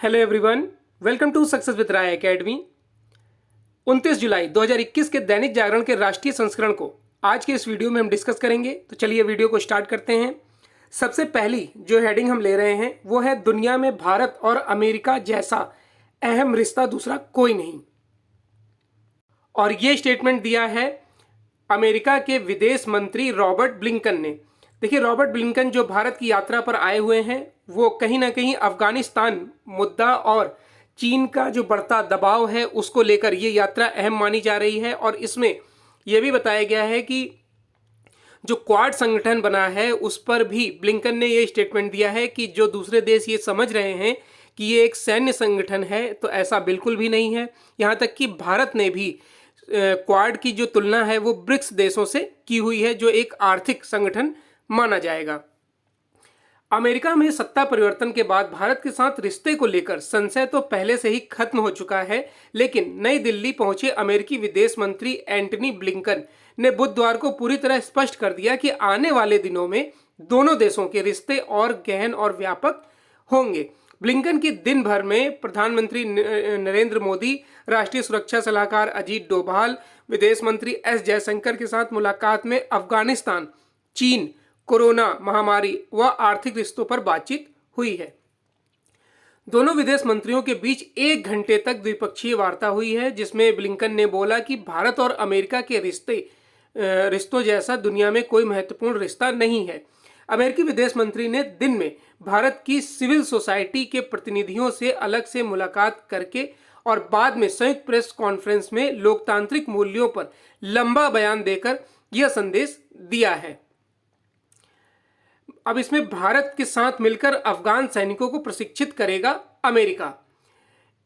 Hello everyone, welcome to success with Rai academy. 29 जुलाई 2021 के दैनिक जागरण के राष्ट्रीय संस्करण को आज के इस वीडियो में हम डिस्कस करेंगे। तो चलिए वीडियो को स्टार्ट करते हैं। सबसे पहली जो हेडिंग हम ले रहे हैं वो है दुनिया में भारत और अमेरिका जैसा अहम रिश्ता दूसरा कोई नहीं। और ये स्टेटमेंट दिया है अमेरिका के विदेश मंत्री रॉबर्ट ब्लिंकन ने। देखिए, रॉबर्ट ब्लिंकन जो भारत की यात्रा पर आए हुए हैं वो कहीं ना कहीं अफगानिस्तान मुद्दा और चीन का जो बढ़ता दबाव है उसको लेकर ये यात्रा अहम मानी जा रही है। और इसमें यह भी बताया गया है कि जो क्वाड संगठन बना है उस पर भी ब्लिंकन ने ये स्टेटमेंट दिया है कि जो दूसरे देश ये समझ रहे हैं कि ये एक सैन्य संगठन है, तो ऐसा बिल्कुल भी नहीं है। यहाँ तक कि भारत ने भी क्वाड की जो तुलना है वो ब्रिक्स देशों से की हुई है, जो एक आर्थिक संगठन माना जाएगा। अमेरिका में सत्ता परिवर्तन के बाद भारत के साथ रिश्ते को लेकर संशय तो पहले से ही खत्म हो चुका है, लेकिन नई दिल्ली पहुंचे अमेरिकी विदेश मंत्री एंटनी ब्लिंकन ने बुधवार को पूरी तरह स्पष्ट कर दिया कि आने वाले दिनों में दोनों देशों के रिश्ते और गहन और व्यापक होंगे। ब्लिंकन की दिन भर में प्रधानमंत्री नरेंद्र मोदी, राष्ट्रीय सुरक्षा सलाहकार अजीत डोभाल, विदेश मंत्री एस जयशंकर के साथ मुलाकात में अफगानिस्तान, चीन, कोरोना महामारी व आर्थिक रिश्तों पर बातचीत हुई है। दोनों विदेश मंत्रियों के बीच 1 घंटे तक द्विपक्षीय वार्ता हुई है, जिसमें ब्लिंकन ने बोला कि भारत और अमेरिका के रिश्तों जैसा दुनिया में कोई महत्वपूर्ण रिश्ता नहीं है। अमेरिकी विदेश मंत्री ने दिन में भारत की सिविल सोसाइटी के प्रतिनिधियों से अलग से मुलाकात करके और बाद में संयुक्त प्रेस कॉन्फ्रेंस में लोकतांत्रिक मूल्यों पर लंबा बयान देकर यह संदेश दिया है। अब इसमें भारत के साथ मिलकर अफगान सैनिकों को प्रशिक्षित करेगा अमेरिका।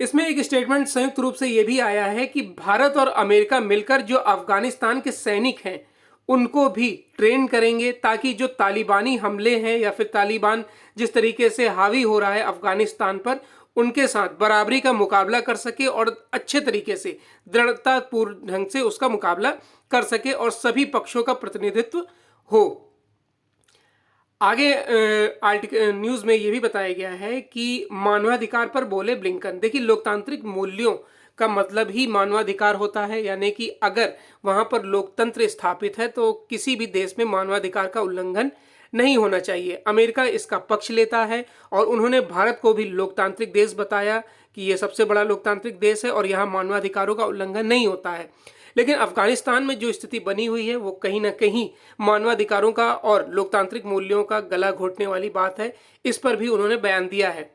इसमें एक स्टेटमेंट संयुक्त रूप से यह भी आया है कि भारत और अमेरिका मिलकर जो अफगानिस्तान के सैनिक हैं उनको भी ट्रेन करेंगे, ताकि जो तालिबानी हमले हैं या फिर तालिबान जिस तरीके से हावी हो रहा है अफगानिस्तान पर, उनके साथ बराबरी का मुकाबला कर सके और अच्छे तरीके से दृढ़तापूर्ण ढंग से उसका मुकाबला कर सके और सभी पक्षों का प्रतिनिधित्व हो। आगे न्यूज में यह भी बताया गया है कि मानवाधिकार पर बोले ब्लिंकन। देखिए, लोकतांत्रिक मूल्यों का मतलब ही मानवाधिकार होता है, यानी कि अगर वहां पर लोकतंत्र स्थापित है तो किसी भी देश में मानवाधिकार का उल्लंघन नहीं होना चाहिए। अमेरिका इसका पक्ष लेता है और उन्होंने भारत को भी लोकतांत्रिक देश बताया कि यह सबसे बड़ा लोकतांत्रिक देश है और यहाँ मानवाधिकारों का उल्लंघन नहीं होता है। लेकिन अफगानिस्तान में जो स्थिति बनी हुई है वो कहीं ना कहीं मानवाधिकारों का और लोकतांत्रिक मूल्यों का गला घोटने वाली बात है। इस पर भी उन्होंने बयान दिया है।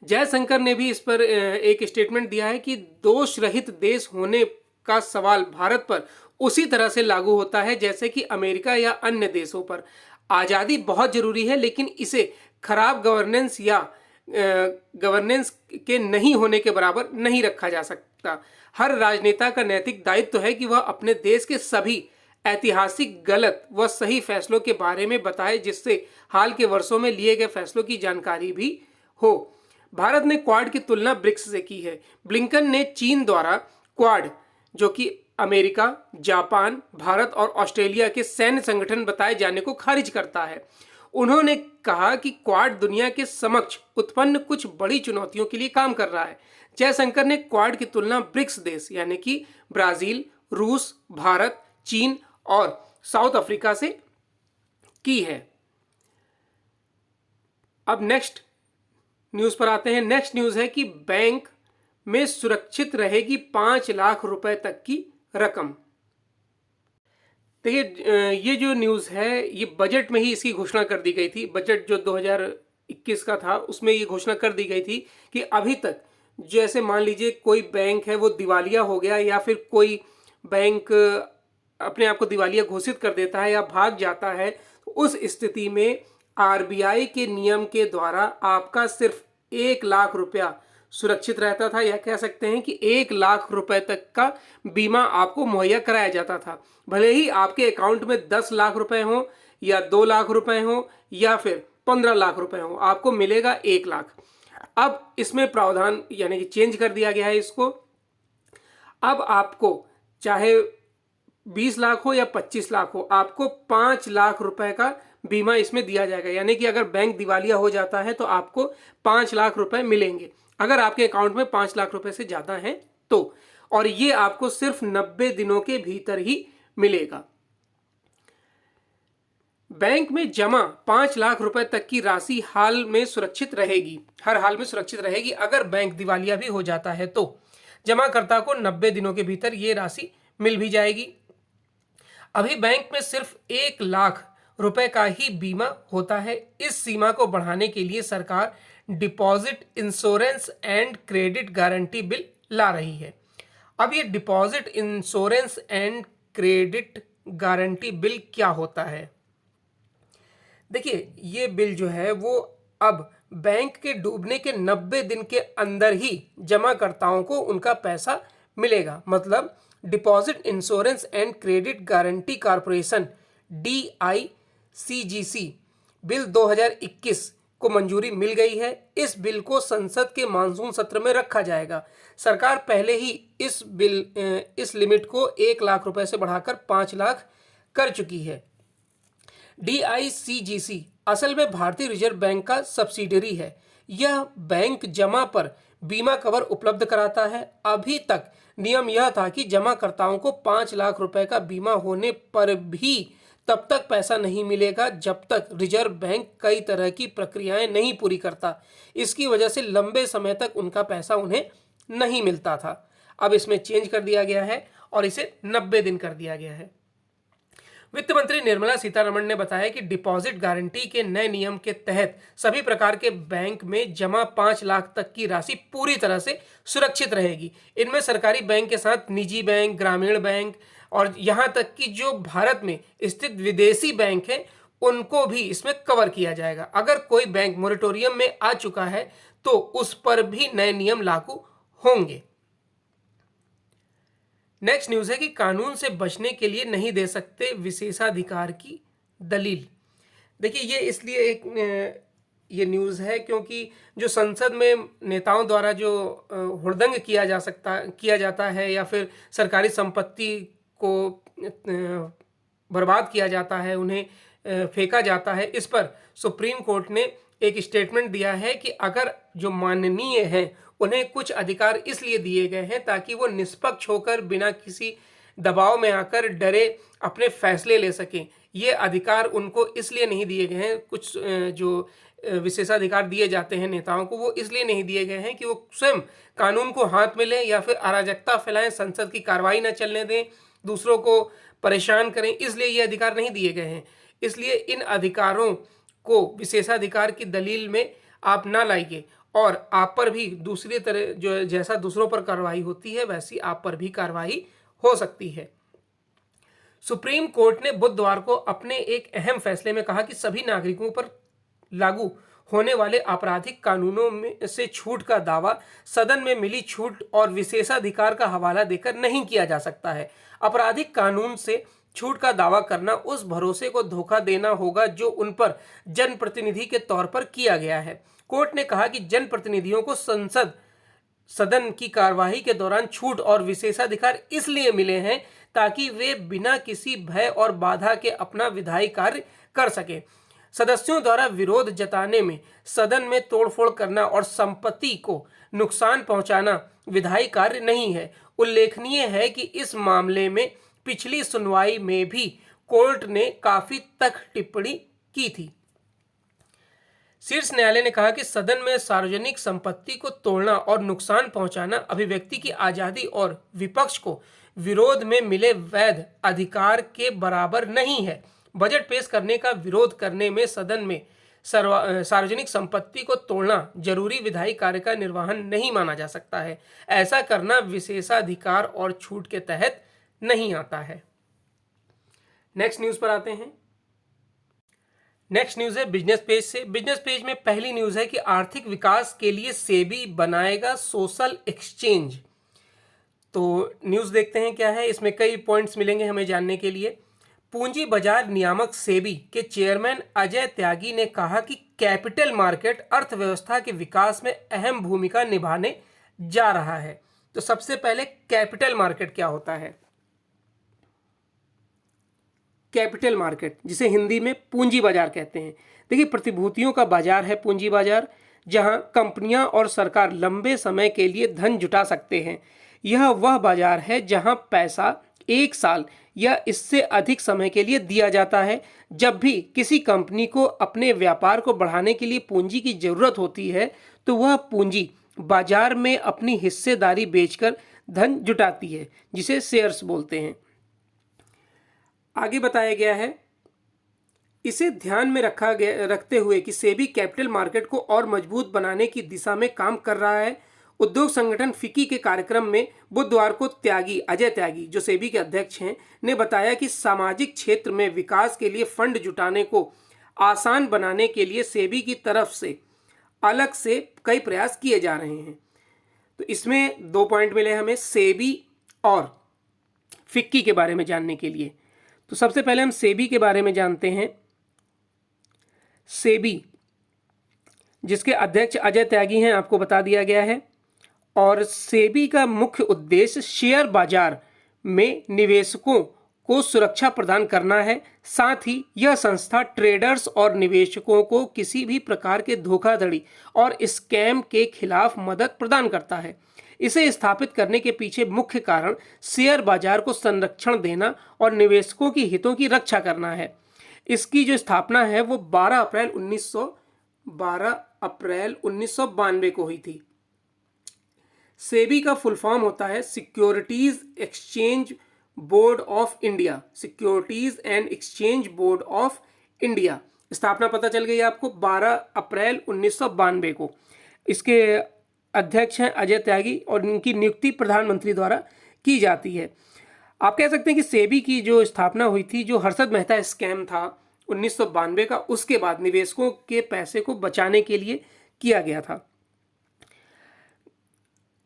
जयशंकर ने भी इस पर एक स्टेटमेंट दिया है कि दोष रहित देश होने का सवाल भारत पर उसी तरह से लागू होता है जैसे कि अमेरिका या अन्य देशों पर। आज़ादी बहुत जरूरी है, लेकिन इसे खराब गवर्नेंस या गवर्नेंस के नहीं होने के बराबर नहीं रखा जा सकता। हर राजनेता का नैतिक दायित्व है कि वह अपने देश के सभी ऐतिहासिक गलत व सही फैसलों के बारे में बताए, जिससे हाल के वर्षों में लिए गए फैसलों की जानकारी भी हो। भारत ने क्वाड की तुलना ब्रिक्स से की है। ब्लिंकन ने चीन द्वारा क्वाड, जो कि अमेरिका, जापान, भारत और ऑस्ट्रेलिया के सैन्य संगठन बताए जाने को खारिज करता है। उन्होंने कहा कि क्वाड दुनिया के समक्ष उत्पन्न कुछ बड़ी चुनौतियों के लिए काम कर रहा है। जयशंकर ने क्वाड की तुलना ब्रिक्स देश यानी कि ब्राजील, रूस, भारत, चीन और साउथ अफ्रीका से की है। अब नेक्स्ट न्यूज पर आते हैं। नेक्स्ट न्यूज है कि बैंक में सुरक्षित रहेगी 5 लाख रुपए तक की रकम। देखिए, ये जो न्यूज़ है ये बजट में ही इसकी घोषणा कर दी गई थी। बजट जो 2021 का था उसमें ये घोषणा कर दी गई थी कि अभी तक जैसे मान लीजिए कोई बैंक है वो दिवालिया हो गया या फिर कोई बैंक अपने आप को दिवालिया घोषित कर देता है या भाग जाता है, तो उस स्थिति में आरबीआई के नियम के द्वारा आपका सिर्फ 1 लाख रुपया सुरक्षित रहता था, या कह सकते हैं कि 1 लाख रुपए तक का बीमा आपको मुहैया कराया जाता था। भले ही आपके अकाउंट में 10 लाख रुपए हो या 2 लाख रुपए हो या फिर 15 लाख रुपए हो, आपको मिलेगा 1 लाख। अब इसमें प्रावधान यानी कि चेंज कर दिया गया है इसको। अब आपको चाहे 20 लाख हो या 25 लाख हो, आपको 5 लाख रुपए का बीमा इसमें दिया जाएगा। यानी कि अगर बैंक दिवालिया हो जाता है तो आपको 5 लाख रुपए मिलेंगे, अगर आपके अकाउंट में 5 लाख रुपए से ज्यादा है तो। और ये आपको सिर्फ 90 दिनों के भीतर ही मिलेगा। बैंक में जमा 5 लाख रुपए तक की राशि हाल में सुरक्षित रहेगी, हर हाल में सुरक्षित रहेगी। अगर बैंक दिवालिया भी हो जाता है तो जमाकर्ता को 90 दिनों के भीतर ये राशि मिल भी जाएगी। अभी बैंक में सिर्फ 1 लाख रुपए का ही बीमा होता है। इस सीमा को बढ़ाने के लिए सरकार deposit insurance and credit guarantee bill ला रही है। अब ये deposit insurance and credit guarantee bill क्या होता है? देखिए, ये बिल जो है वो अब बैंक के डूबने के 90 दिन के अंदर ही जमाकर्ताओं को उनका पैसा मिलेगा। मतलब deposit insurance and credit guarantee corporation DICGC bill 2021 को मंजूरी मिल गई है। इस बिल को संसद के मानसून सत्र में रखा जाएगा। सरकार पहले ही इस लिमिट को 1 लाख रुपए से बढ़ाकर 5 लाख कर चुकी है। DICGC असल में भारतीय रिजर्व बैंक का सब्सिडियरी है। यह बैंक जमा पर बीमा कवर उपलब्ध कराता है। अभी तक नियम यह था कि जमाकर्ताओं को 5 लाख रुपए का बीमा होने पर भी तब तक पैसा नहीं मिलेगा जब तक रिजर्व बैंक कई तरह की प्रक्रियाएं नहीं पूरी करता। इसकी वजह से लंबे समय तक उनका पैसा उन्हें नहीं मिलता था। अब इसमें चेंज कर दिया गया है और इसे 90 दिन कर दिया गया है। वित्त मंत्री निर्मला सीतारमण ने बताया कि डिपॉजिट गारंटी के नए नियम के तहत सभी प्रकार के बैंक में जमा 5 लाख तक की राशि पूरी तरह से सुरक्षित रहेगी। इनमें सरकारी बैंक के साथ निजी बैंक, ग्रामीण बैंक और यहाँ तक कि जो भारत में स्थित विदेशी बैंक हैं उनको भी इसमें कवर किया जाएगा। अगर कोई बैंक मोरेटोरियम में आ चुका है तो उस पर भी नए नियम लागू होंगे। नेक्स्ट न्यूज है कि कानून से बचने के लिए नहीं दे सकते विशेषाधिकार की दलील। देखिए, ये इसलिए ये न्यूज़ है क्योंकि जो संसद में नेताओं द्वारा जो हुड़दंग किया जाता है या फिर सरकारी संपत्ति को बर्बाद किया जाता है, उन्हें फेंका जाता है, इस पर सुप्रीम कोर्ट ने एक स्टेटमेंट दिया है कि अगर जो माननीय हैं उन्हें कुछ अधिकार इसलिए दिए गए हैं ताकि वो निष्पक्ष होकर बिना किसी दबाव में आकर डरे अपने फैसले ले सकें। ये अधिकार उनको इसलिए नहीं दिए गए हैं, कुछ जो विशेषाधिकार दिए जाते हैं नेताओं को वो इसलिए नहीं दिए गए हैं कि वो स्वयं कानून को हाथ में लें या फिर अराजकता फैलाएं, संसद की कार्रवाई न चलने दें, दूसरों को परेशान करें, इसलिए ये अधिकार नहीं दिए गए हैं। इसलिए इन अधिकारों को विशेषाधिकार की दलील में आप ना लाइए और आप पर भी दूसरी तरह जो जैसा दूसरों पर कार्रवाई होती है वैसी आप पर भी कार्रवाई हो सकती है। सुप्रीम कोर्ट ने बुधवार को अपने एक अहम फैसले में कहा कि सभी नागरिकों पर लागू होने वाले आपराधिक कानूनों में से छूट का दावा सदन में मिली छूट और विशेषाधिकार का हवाला देकर नहीं किया जा सकता है। आपराधिक कानून से छूट का दावा करना उस भरोसे को धोखा देना होगा जो उन पर जनप्रतिनिधि के तौर पर किया गया है। कोर्ट ने कहा कि जनप्रतिनिधियों को सदन की कार्यवाही के दौरान छूट और विशेषाधिकार इसलिए मिले हैं ताकि वे बिना किसी भय और बाधा के अपना विधायी कार्य कर सकें। सदस्यों द्वारा विरोध जताने में सदन में तोड़फोड़ करना और संपत्ति को नुकसान पहुंचाना विधायी कार्य नहीं है। उल्लेखनीय है कि इस मामले में पिछली सुनवाई में भी कोर्ट ने काफी तक टिप्पणी की थी। शीर्ष न्यायालय ने कहा कि सदन में सार्वजनिक संपत्ति को तोड़ना और नुकसान पहुंचाना अभिव्यक्ति की आजादी और विपक्ष को विरोध में मिले वैध अधिकार के बराबर नहीं है। बजट पेश करने का विरोध करने में सदन में सार्वजनिक संपत्ति को तोड़ना जरूरी विधायी कार्य का निर्वहन नहीं माना जा सकता है। ऐसा करना विशेषाधिकार और छूट के तहत नहीं आता है। नेक्स्ट न्यूज पर आते हैं। नेक्स्ट न्यूज है बिजनेस पेज से। बिजनेस पेज में पहली न्यूज है कि आर्थिक विकास के लिए सेबी बनाएगा सोशल एक्सचेंज। तो न्यूज देखते हैं क्या है। इसमें कई पॉइंट्स मिलेंगे हमें जानने के लिए। पूंजी बाजार नियामक सेबी के चेयरमैन अजय त्यागी ने कहा कि कैपिटल मार्केट अर्थव्यवस्था के विकास में अहम भूमिका निभाने जा रहा है। तो सबसे पहले कैपिटल मार्केट क्या होता है? कैपिटल मार्केट, जिसे हिंदी में पूंजी बाजार कहते हैं। देखिए, प्रतिभूतियों का बाजार है पूंजी बाजार, जहां कंपनियां और सरकार लंबे समय के लिए धन जुटा सकते हैं। यह वह बाजार है जहां पैसा 1 साल या इससे अधिक समय के लिए दिया जाता है। जब भी किसी कंपनी को अपने व्यापार को बढ़ाने के लिए पूंजी की जरूरत होती है, तो वह पूंजी बाजार में अपनी हिस्सेदारी बेचकर धन जुटाती है, जिसे शेयर्स बोलते हैं। आगे बताया गया है, इसे ध्यान में रखते हुए कि सेबी कैपिटल मार्केट को और मजबूत बनाने की दिशा में काम कर रहा है। उद्योग संगठन फिक्की के कार्यक्रम में बुधवार को अजय त्यागी, जो सेबी के अध्यक्ष हैं, ने बताया कि सामाजिक क्षेत्र में विकास के लिए फंड जुटाने को आसान बनाने के लिए सेबी की तरफ से अलग से कई प्रयास किए जा रहे हैं। तो इसमें 2 पॉइंट मिले हमें सेबी और फिक्की के बारे में जानने के लिए। तो सबसे पहले हम सेबी के बारे में जानते हैं। सेबी, जिसके अध्यक्ष अजय त्यागी हैं, आपको बता दिया गया है। और सेबी का मुख्य उद्देश्य शेयर बाजार में निवेशकों को सुरक्षा प्रदान करना है। साथ ही यह संस्था ट्रेडर्स और निवेशकों को किसी भी प्रकार के धोखाधड़ी और स्कैम के खिलाफ मदद प्रदान करता है। इसे स्थापित करने के पीछे मुख्य कारण शेयर बाजार को संरक्षण देना और निवेशकों की हितों की रक्षा करना है। इसकी जो स्थापना है वो 12 अप्रैल 1992 को हुई थी। सेबी का फुल फॉर्म होता है securities exchange board of India, securities and exchange board of India. स्थापना पता चल गई आपको 12 अप्रैल 1992 को। इसके अध्यक्ष हैं अजय त्यागी और इनकी नियुक्ति प्रधानमंत्री द्वारा की जाती है। आप कह सकते हैं कि सेबी की जो स्थापना हुई थी, जो हर्षद मेहता स्कैम था 1992 का, उसके बाद निवेशकों के पैसे को बचाने के लिए किया गया था।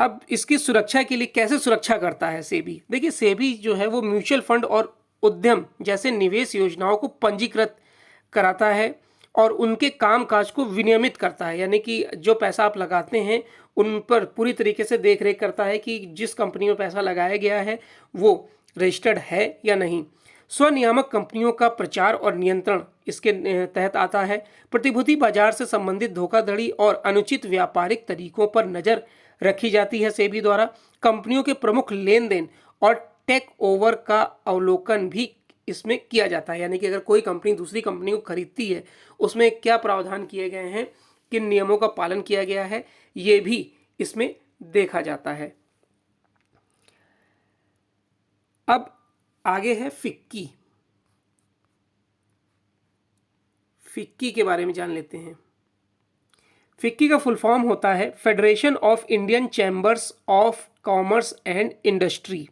अब इसकी सुरक्षा के लिए कैसे सुरक्षा करता है सेबी? देखिए, सेबी जो है वो म्यूचुअल फंड और उद्यम जैसे निवेश योजनाओं को पंजीकृत कराता है और उनके कामकाज को विनियमित करता है। यानी कि जो पैसा आप लगाते हैं उन पर पूरी तरीके से देख रेख करता है कि जिस कंपनी में पैसा लगाया गया है वो रजिस्टर्ड है या नहीं। स्वनियामक कंपनियों का प्रचार और नियंत्रण इसके तहत आता है। प्रतिभूति बाजार से संबंधित धोखाधड़ी और अनुचित व्यापारिक तरीकों पर नजर रखी जाती है सेबी द्वारा। कंपनियों के प्रमुख लेन देन और टेक ओवर का अवलोकन भी इसमें किया जाता है। यानी कि अगर कोई कंपनी दूसरी कंपनी को खरीदती है, उसमें क्या प्रावधान किए गए हैं, किन नियमों का पालन किया गया है, ये भी इसमें देखा जाता है। अब आगे है फिक्की। फिक्की के बारे में जान लेते हैं। फिक्की का फुल फॉर्म होता है federation of Indian chambers of commerce and industry.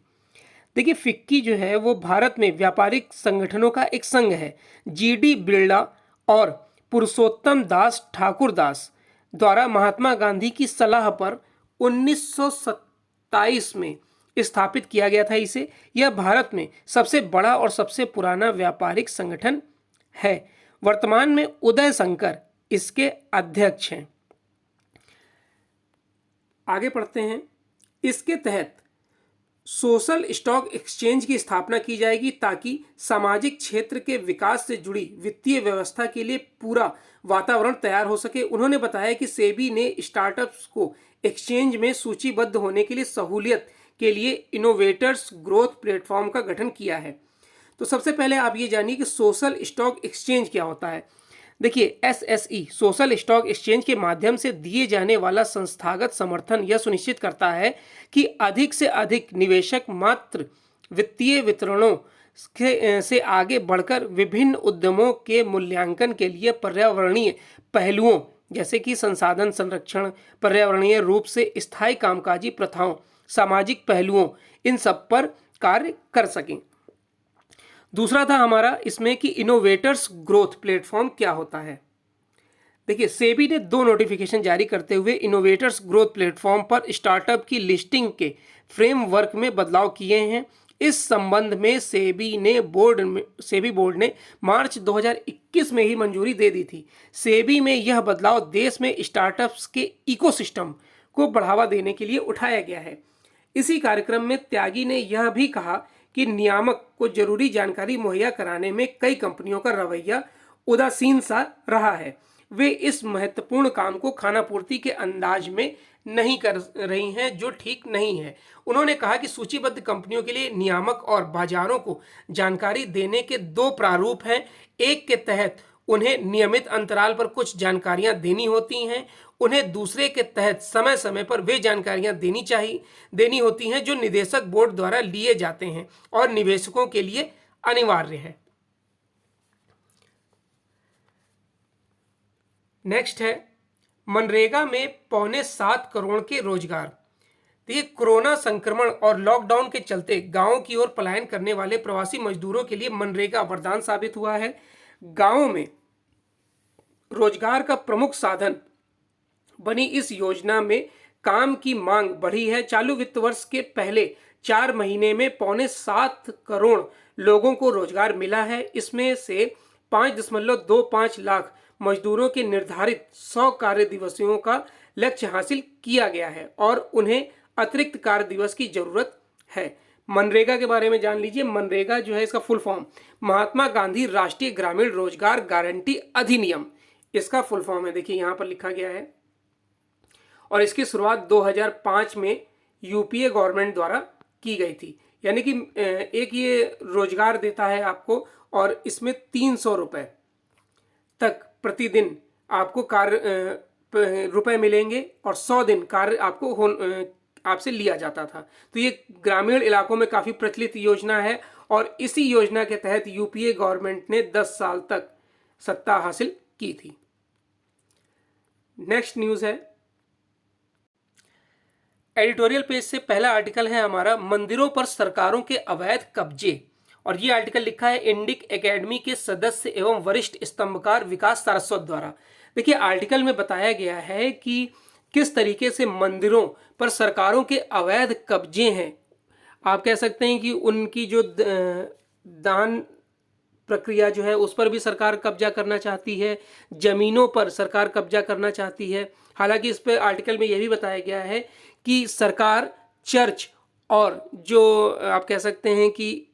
देखिए, फिक्की जो है वो भारत में व्यापारिक संगठनों का एक संघ है। जीडी बिरला और पुरुषोत्तम दास ठाकुर दास द्वारा महात्मा गांधी की सलाह पर 1927 में स्थापित किया गया था इसे। यह भारत में सबसे बड़ा और सबसे पुराना व्यापारिक संगठन है। वर्तमान में उदय शंकर इसके अध्यक्ष हैं। आगे पढ़ते हैं। इसके तहत सोशल स्टॉक एक्सचेंज की स्थापना की जाएगी ताकि सामाजिक क्षेत्र के विकास से जुड़ी वित्तीय व्यवस्था के लिए पूरा वातावरण तैयार हो सके। उन्होंने बताया कि सेबी ने स्टार्टअप्स को एक्सचेंज में सूचीबद्ध होने के लिए सहूलियत के लिए इनोवेटर्स ग्रोथ प्लेटफॉर्म का गठन किया है। तो सबसे पहले आप ये जानिए कि सोशल स्टॉक एक्सचेंज क्या होता है। देखिए, एसएसई सोशल स्टॉक एक्सचेंज के माध्यम से दिए जाने वाला संस्थागत समर्थन यह सुनिश्चित करता है कि अधिक से अधिक निवेशक मात्र वित्तीय वितरणों से आगे बढ़कर विभिन्न उद्यमों के मूल्यांकन के लिए पर्यावरणीय पहलुओं जैसे कि संसाधन संरक्षण, पर्यावरणीय रूप से स्थायी कामकाजी प्रथाओं, सामाजिक पहलुओं, इन सब पर कार्य कर सकें। दूसरा था हमारा इसमें कि इनोवेटर्स ग्रोथ प्लेटफॉर्म क्या होता है। देखिए, सेबी ने 2 नोटिफिकेशन जारी करते हुए इनोवेटर्स ग्रोथ प्लेटफॉर्म पर स्टार्टअप की लिस्टिंग के फ्रेमवर्क में बदलाव किए हैं। इस संबंध में सेबी बोर्ड ने मार्च 2021 में ही मंजूरी दे दी थी। सेबी में यह बदलाव देश में स्टार्टअप्स के इकोसिस्टम को बढ़ावा देने के लिए उठाया गया है। इसी कार्यक्रम में त्यागी ने यह भी कहा कि नियामक को जरूरी जानकारी मुहैया कराने में कई कंपनियों का रवैया उदासीन सा रहा है। वे इस महत्वपूर्ण काम को खानापूर्ति के अंदाज में नहीं कर रही हैं, जो ठीक नहीं है। उन्होंने कहा कि सूचीबद्ध कंपनियों के लिए नियामक और बाजारों को जानकारी देने के दो प्रारूप हैं। एक के तहत उन्हें नियमित अंतराल पर कुछ जानकारियां देनी होती हैं, उन्हें दूसरे के तहत समय समय पर वे जानकारियां देनी होती हैं जो निदेशक बोर्ड द्वारा लिए जाते हैं और निवेशकों के लिए अनिवार्य है। नेक्स्ट है मनरेगा में 6.25 करोड़ के रोजगार। देखिए, कोरोना संक्रमण और लॉकडाउन के चलते गांवों की ओर पलायन करने वाले प्रवासी मजदूरों के लिए मनरेगा वरदान साबित हुआ है। गांवों में रोजगार का प्रमुख साधन बनी इस योजना में काम की मांग बढ़ी है। चालू वित्त वर्ष के पहले 4 महीने में 6.25 करोड़ लोगों को रोजगार मिला है। इसमें से 5.25 लाख मजदूरों के निर्धारित 100 कार्य दिवसों का लक्ष्य हासिल किया गया है और उन्हें अतिरिक्त कार्य दिवस की जरूरत है। मनरेगा के बारे में जान लीजिए। मनरेगा जो है, इसका फुल फॉर्म महात्मा गांधी राष्ट्रीय ग्रामीण रोजगार गारंटी अधिनियम, इसका फुल फॉर्म है। देखिए यहाँ पर लिखा गया है और इसकी शुरुआत 2005 में यूपीए गवर्नमेंट द्वारा की गई थी। यानी कि एक ये रोजगार देता है आपको और इसमें 300 रुपये तक प्रतिदिन आपको रुपए मिलेंगे और 100 दिन कार्य आपको आपसे लिया जाता था। तो ये ग्रामीण इलाकों में काफ़ी प्रचलित योजना है और इसी योजना के तहत यूपीए गवर्नमेंट ने 10 साल तक सत्ता हासिल की थी। नेक्स्ट न्यूज़ है, एडिटोरियल पेज से पहला आर्टिकल है हमारा, मंदिरों पर सरकारों के अवैध कब्जे। और ये आर्टिकल लिखा है इंडिक एकेडमी के सदस्य एवं वरिष्ठ स्तंभकार विकास सारस्वत द्वारा। देखिए, आर्टिकल में बताया गया है कि किस तरीके से मंदिरों पर सरकारों के अवैध कब्जे हैं। आप कह सकते हैं कि उनकी जो दान प्रक्रिया जो है उस पर भी सरकार कब्जा करना चाहती है, जमीनों पर सरकार कब्जा करना चाहती है। हालांकि इस पर आर्टिकल में यह भी बताया गया है कि सरकार चर्च और जो आप कह सकते हैं कि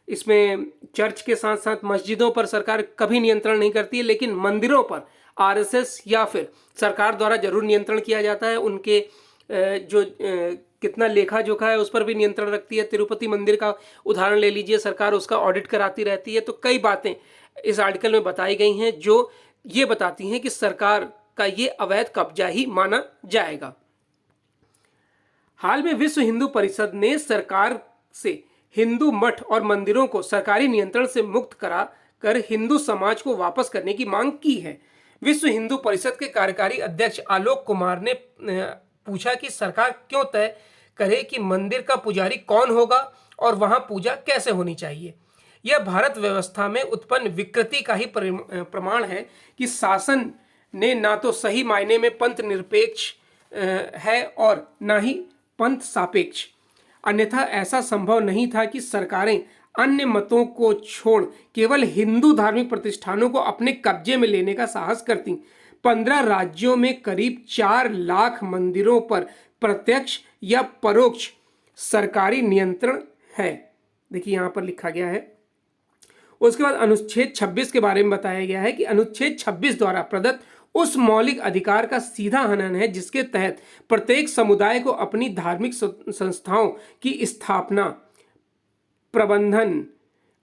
इसमें चर्च के साथ साथ मस्जिदों पर सरकार कभी नियंत्रण नहीं करती है, लेकिन मंदिरों पर आरएसएस या फिर सरकार द्वारा जरूर नियंत्रण किया जाता है। उनके जो कितना लेखा जोखा है उस पर भी नियंत्रण रखती है। तिरुपति मंदिर का उदाहरण ले लीजिए, सरकार उसका ऑडिट कराती रहती है। तो कई बातें इस आर्टिकल में बताई गई हैं जो ये बताती हैं कि सरकार का ये अवैध कब्जा ही माना जाएगा। हाल में विश्व हिंदू परिषद ने सरकार से हिंदू मठ और मंदिरों को सरकारी नियंत्रण से मुक्त करा कर हिंदू समाज को वापस करने की मांग की है। विश्व हिंदू परिषद के कार्यकारी अध्यक्ष आलोक कुमार ने पूछा कि सरकार क्यों तय करे कि मंदिर का पुजारी कौन होगा और वहां पूजा कैसे होनी चाहिए। यह भारत व्यवस्था में उत्पन्न विकृति का ही प्रमाण है कि शासन ने ना तो सही मायने में पंथ निरपेक्ष है और ना ही पंथ सापेक्ष। अन्यथा ऐसा संभव नहीं था कि सरकारें अन्य मतों को छोड़ केवल हिंदू धार्मिक प्रतिष्ठानों को अपने कब्जे में लेने का साहस करती। 15 राज्यों में करीब 4 लाख मंदिरों पर प्रत्यक्ष या परोक्ष सरकारी नियंत्रण है। देखिए यहाँ पर लिखा गया है। उसके बाद अनुच्छेद 26 के बारे में बताया गया है कि अनुच्छेद 26 द्वारा प्रदत्त उस मौलिक अधिकार का सीधा हनन है जिसके तहत प्रत्येक समुदाय को अपनी धार्मिक संस्थाओं की स्थापना, प्रबंधन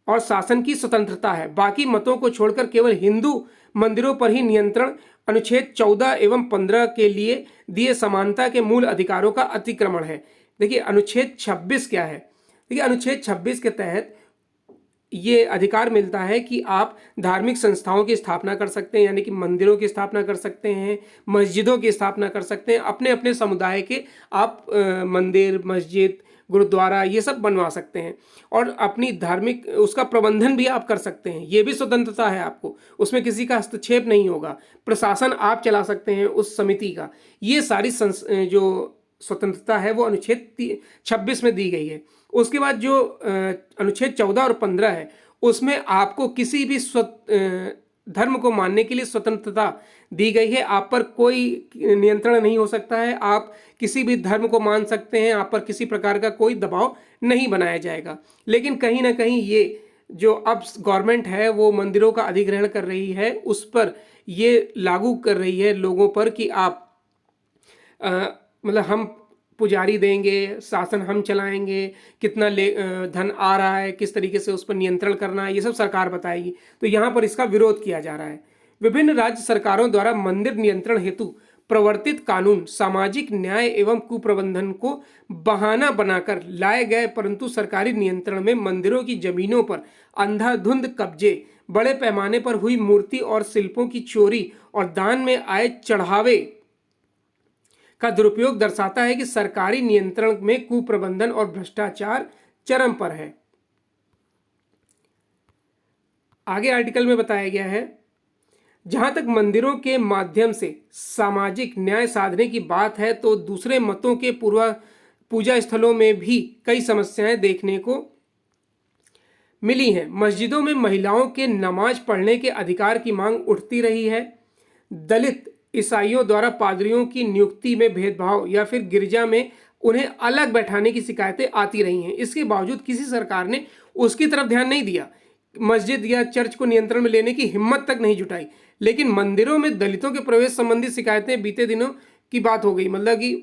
और शासन की स्वतंत्रता है। बाकी मतों को छोड़कर केवल हिंदू मंदिरों पर ही नियंत्रण अनुच्छेद 14 एवं 15 के लिए दिए समानता के मूल अधिकारों का अतिक्रमण है। देखिए अनुच्छेद 26 क्या है। देखिए अनुच्छेद 26 के तहत ये अधिकार मिलता है कि आप धार्मिक संस्थाओं की स्थापना कर सकते हैं, यानी कि मंदिरों की स्थापना कर सकते हैं, मस्जिदों की स्थापना कर सकते हैं। अपने अपने समुदाय के आप मंदिर, मस्जिद, गुरुद्वारा ये सब बनवा सकते हैं और अपनी धार्मिक उसका प्रबंधन भी आप कर सकते हैं। ये भी स्वतंत्रता है आपको, उसमें किसी का हस्तक्षेप नहीं होगा। प्रशासन आप चला सकते हैं उस समिति का। ये सारी जो स्वतंत्रता है वो अनुच्छेद 26 में दी गई है। उसके बाद जो अनुच्छेद 14 और 15 है उसमें आपको किसी भी धर्म को मानने के लिए स्वतंत्रता दी गई है। आप पर कोई नियंत्रण नहीं हो सकता है, आप किसी भी धर्म को मान सकते हैं, आप पर किसी प्रकार का कोई दबाव नहीं बनाया जाएगा। लेकिन कहीं ना कहीं ये जो अब गवर्नमेंट है वो मंदिरों का अधिग्रहण कर रही है, उस पर ये लागू कर रही है लोगों पर कि आप मतलब हम पुजारी देंगे, शासन हम चलाएंगे, कितना धन आ रहा है, किस तरीके से उस पर नियंत्रण करना है, ये सब सरकार बताएगी। तो यहाँ पर इसका विरोध किया जा रहा है। विभिन्न राज्य सरकारों द्वारा मंदिर नियंत्रण हेतु प्रवर्तित कानून सामाजिक न्याय एवं कुप्रबंधन को बहाना बनाकर लाए गए, परंतु सरकारी नियंत्रण में मंदिरों की जमीनों पर अंधाधुंध कब्जे, बड़े पैमाने पर हुई मूर्ति और शिल्पों की चोरी और दान में आए चढ़ावे का दुरुपयोग दर्शाता है कि सरकारी नियंत्रण में कुप्रबंधन और भ्रष्टाचार चरम पर है। आगे आर्टिकल में बताया गया है, जहां तक मंदिरों के माध्यम से सामाजिक न्याय साधने की बात है तो दूसरे मतों के पूजा स्थलों में भी कई समस्याएं देखने को मिली हैं। मस्जिदों में महिलाओं के नमाज पढ़ने के अधिकार की मांग उठती रही है। दलित ईसाइयों द्वारा पादरियों की नियुक्ति में भेदभाव या फिर गिरजा में उन्हें अलग बैठाने की शिकायतें आती रही हैं। इसके बावजूद किसी सरकार ने उसकी तरफ ध्यान नहीं दिया, मस्जिद या चर्च को नियंत्रण में लेने की हिम्मत तक नहीं जुटाई। लेकिन मंदिरों में दलितों के प्रवेश संबंधी शिकायतें बीते दिनों की बात हो गई। मतलब कि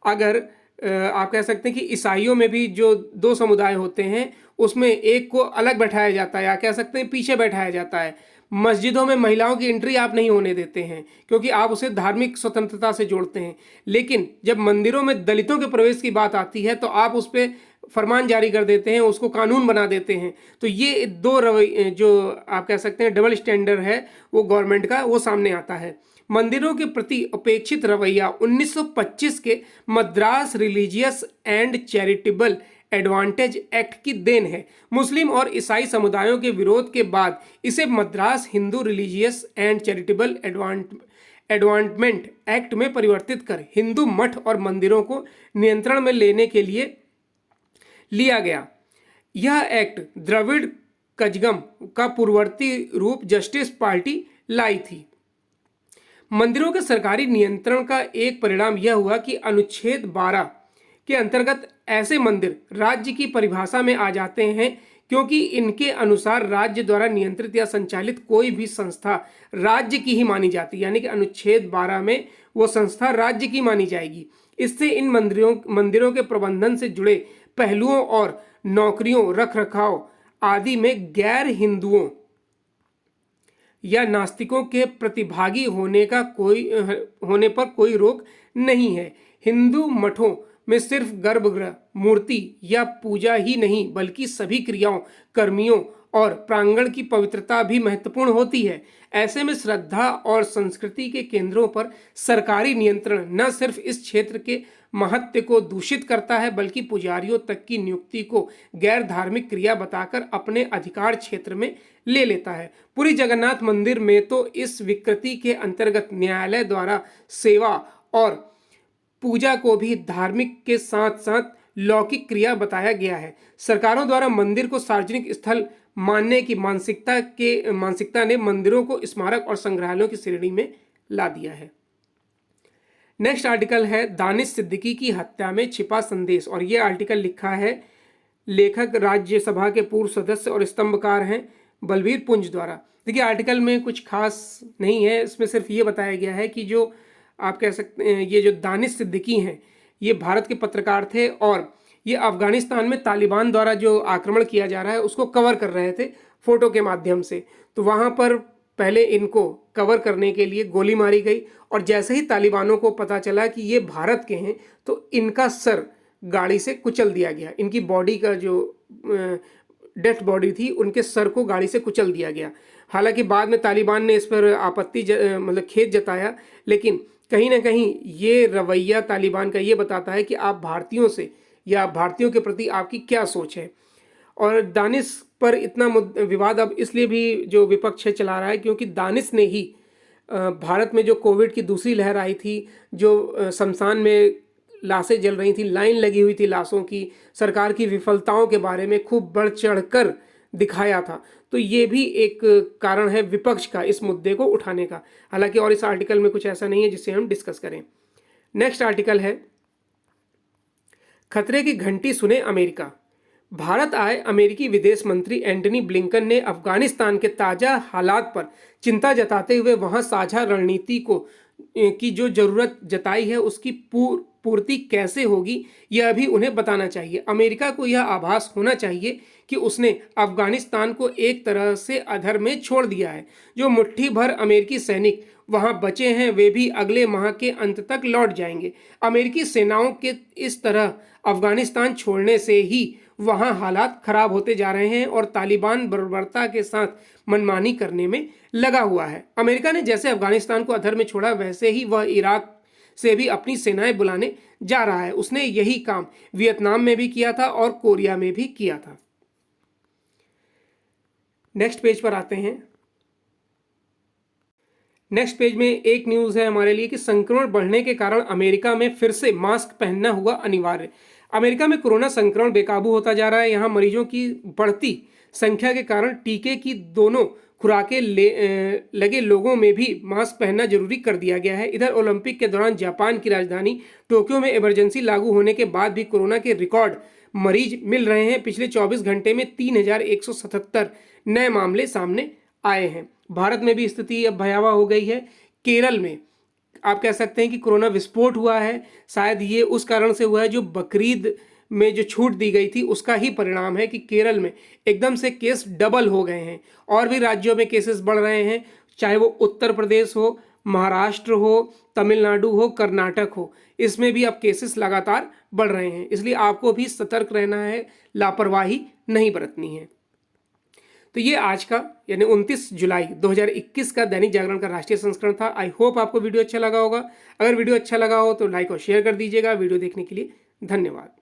अगर आप कह सकते हैं कि ईसाइयों में भी जो दो समुदाय होते हैं उसमें एक को अलग बैठाया जाता है, या कह सकते हैं पीछे बैठाया जाता है। मस्जिदों में महिलाओं की एंट्री आप नहीं होने देते हैं क्योंकि आप उसे धार्मिक स्वतंत्रता से जोड़ते हैं। लेकिन जब मंदिरों में दलितों के प्रवेश की बात आती है तो आप उस पर फरमान जारी कर देते हैं, उसको कानून बना देते हैं। तो ये दो रवैये जो आप कह सकते हैं डबल स्टैंडर्ड है वो गवर्नमेंट का, वो सामने आता है। मंदिरों के प्रति अपेक्षित रवैया 1925 के Madras religious and charitable advantage act की देन है। मुस्लिम और ईसाई समुदायों के विरोध के बाद इसे Madras Hindu religious and charitable endowment act में परिवर्तित कर हिंदू मठ और मंदिरों को नियंत्रण में लेने के लिए लिया गया। यह एक्ट द्रविड़ कजगम का पूर्ववर्ती रूप जस्टिस पार्टी लाई थी। मंदिरों के सरकारी नियंत्रण का एक परिणाम यह हुआ कि अनुच्छेद 12 के अंतर्गत ऐसे मंदिर राज्य की परिभाषा में आ जाते हैं, क्योंकि इनके अनुसार राज्य द्वारा नियंत्रित या संचालित कोई भी संस्था राज्य की ही मानी जाती है। यानी कि अनुच्छेद 12 में वो संस्था राज्य की मानी जाएगी। इससे इन मंदिरों के प्रबंधन से जुड़े पहलुओं और नौकरियों, रख रखाव आदि में गैर हिंदुओं या नास्तिकों के प्रतिभागी होने पर कोई रोक नहीं है। हिंदू मठों में सिर्फ गर्भगृह, मूर्ति या पूजा ही नहीं बल्कि सभी क्रियाओं, कर्मियों और प्रांगण की पवित्रता भी महत्वपूर्ण होती है। ऐसे में श्रद्धा और संस्कृति के केंद्रों पर सरकारी नियंत्रण न सिर्फ इस क्षेत्र के महत्व को दूषित करता है बल्कि पुजारियों तक की नियुक्ति को गैर धार्मिक क्रिया बताकर अपने अधिकार क्षेत्र में ले लेता है। पुरी जगन्नाथ मंदिर में तो इस विकृति के अंतर्गत न्यायालय द्वारा सेवा और पूजा को भी धार्मिक के साथ साथ लौकिक क्रिया बताया गया है। सरकारों द्वारा मंदिर को सार्वजनिक स्थल मानने की मानसिकता ने मंदिरों को स्मारक और संग्रहालयों की श्रेणी में ला दिया है। नेक्स्ट आर्टिकल है दानिश सिद्दीकी की हत्या में छिपा संदेश, और यह आर्टिकल लिखा है लेखक राज्यसभा के पूर्व सदस्य और स्तंभकार हैं बलबीर पुंज द्वारा। देखिए आर्टिकल में कुछ खास नहीं है, इसमें सिर्फ ये बताया गया है कि जो आप कह सकते हैं ये जो दानिश सिद्दीकी हैं ये भारत के पत्रकार थे और ये अफगानिस्तान में तालिबान द्वारा जो आक्रमण किया जा रहा है उसको कवर कर रहे थे फोटो के माध्यम से। तो वहाँ पर पहले इनको कवर करने के लिए गोली मारी गई और जैसे ही तालिबानों को पता चला कि ये भारत के हैं तो इनका सर गाड़ी से कुचल दिया गया। इनकी बॉडी का जो डेथ बॉडी थी उनके सर को गाड़ी से कुचल दिया गया। हालांकि बाद में तालिबान ने इस पर आपत्ति मतलब खेद जताया, लेकिन कहीं ना कहीं ये रवैया तालिबान का ये बताता है कि आप भारतीयों से या भारतीयों के प्रति आपकी क्या सोच है। और दानिश पर इतना विवाद अब इसलिए भी जो विपक्ष है चला रहा है क्योंकि दानिश ने ही भारत में जो कोविड की दूसरी लहर आई थी, जो शमशान में लाशें जल रही थी, लाइन लगी हुई थी लाशों की, सरकार की विफलताओं के बारे में खूब बढ़ चढ़ कर दिखाया था। तो ये भी एक कारण है विपक्ष का इस मुद्दे को उठाने का। हालांकि और इस आर्टिकल में कुछ ऐसा नहीं है जिसे हम डिस्कस करें। नेक्स्ट आर्टिकल है खतरे की घंटी सुने अमेरिका। भारत आए अमेरिकी विदेश मंत्री एंटनी ब्लिंकन ने अफगानिस्तान के ताज़ा हालात पर चिंता जताते हुए वहां साझा रणनीति की जो जरूरत जताई है उसकी पूर्ति कैसे होगी यह भी उन्हें बताना चाहिए। अमेरिका को यह आभास होना चाहिए कि उसने अफगानिस्तान को एक तरह से अधर में छोड़ दिया है। जो मुट्ठी भर अमेरिकी सैनिक वहां बचे हैं वे भी अगले माह के अंत तक लौट जाएंगे। अमेरिकी सेनाओं के इस तरह अफगानिस्तान छोड़ने से ही वहां हालात खराब होते जा रहे हैं और तालिबान बर्बरता के साथ मनमानी करने में लगा हुआ है। अमेरिका ने जैसे अफगानिस्तान को अधर में छोड़ा वैसे ही वह इराक से भी अपनी सेनाएं बुलाने जा रहा है। उसने यही काम वियतनाम में भी किया था और कोरिया में भी किया था। नेक्स्ट पेज पर आते हैं। नेक्स्ट पेज में एक न्यूज़ है हमारे लिए कि संक्रमण बढ़ने के कारण अमेरिका में फिर से मास्क पहनना हुआ अनिवार्य। अमेरिका में कोरोना संक्रमण बेकाबू होता जा रहा है। यहाँ मरीजों की बढ़ती संख्या के कारण टीके की दोनों खुराकें लगे लोगों में भी मास्क पहनना जरूरी कर दिया गया है। इधर ओलंपिक के दौरान जापान की राजधानी टोक्यो में इमरजेंसी लागू होने के बाद भी कोरोना के रिकॉर्ड मरीज मिल रहे हैं। पिछले 24 घंटे में 3177 नए मामले सामने आए हैं। भारत में भी स्थिति अब भयावह हो गई है। केरल में आप कह सकते हैं कि कोरोना विस्फोट हुआ है। शायद ये उस कारण से हुआ है जो बकरीद में जो छूट दी गई थी उसका ही परिणाम है कि केरल में एकदम से केस डबल हो गए हैं। और भी राज्यों में केसेस बढ़ रहे हैं, चाहे वो उत्तर प्रदेश हो, महाराष्ट्र हो, तमिलनाडु हो, कर्नाटक हो, इसमें भी अब केसेस लगातार बढ़ रहे हैं। इसलिए आपको भी सतर्क रहना है, लापरवाही नहीं बरतनी है। तो ये आज का यानी 29 जुलाई 2021 का दैनिक जागरण का राष्ट्रीय संस्करण था। आई होप आपको वीडियो अच्छा लगा होगा। अगर वीडियो अच्छा लगा हो तो लाइक और शेयर कर दीजिएगा। वीडियो देखने के लिए धन्यवाद।